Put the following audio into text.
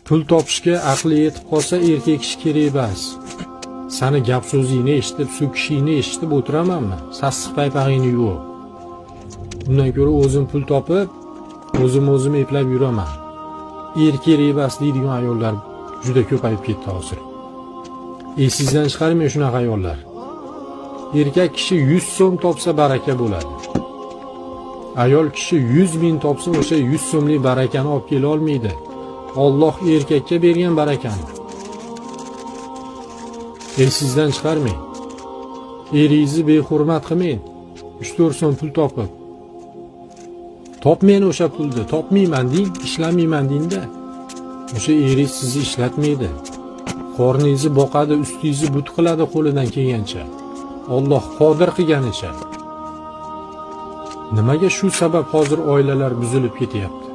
Pul topishga aqli yetib qolsa erkak kishi kerak emas. Sani gap so'zingni eshitib, so'kishingni eshitib o'tiramanmi? Sassiq paypag'ingni yuvib. Bundan ko'ra o'zim pul topib, o'zim eplab yuraman. Er kerak emas deydigan ayollar juda ko'payib ketdi hozir. Esingizdan chiqarmang shunaqa ayollar. Erkak kishi 100 so'm topsa baraka bo'ladi. Ayol kishi 100 ming topsa o'sha 100 so'mlik barakani olib kela olmaydi. Alloh erkakka bergan barakani. Esingizdan chiqarmang. Eringizni behurmat qilmang. 3-4 so'm pul topib. Topmayman o'sha pulni, topmayman deng, ishlamayman dengda. O'sha eringiz sizni ishlatmaydi. Qorningizni boqadi, ustingizni but qiladi qo'lidan kelgancha. Alloh qodir qilganicha. Nimaga shu sabab hozir oilalar buzilib ketyapti?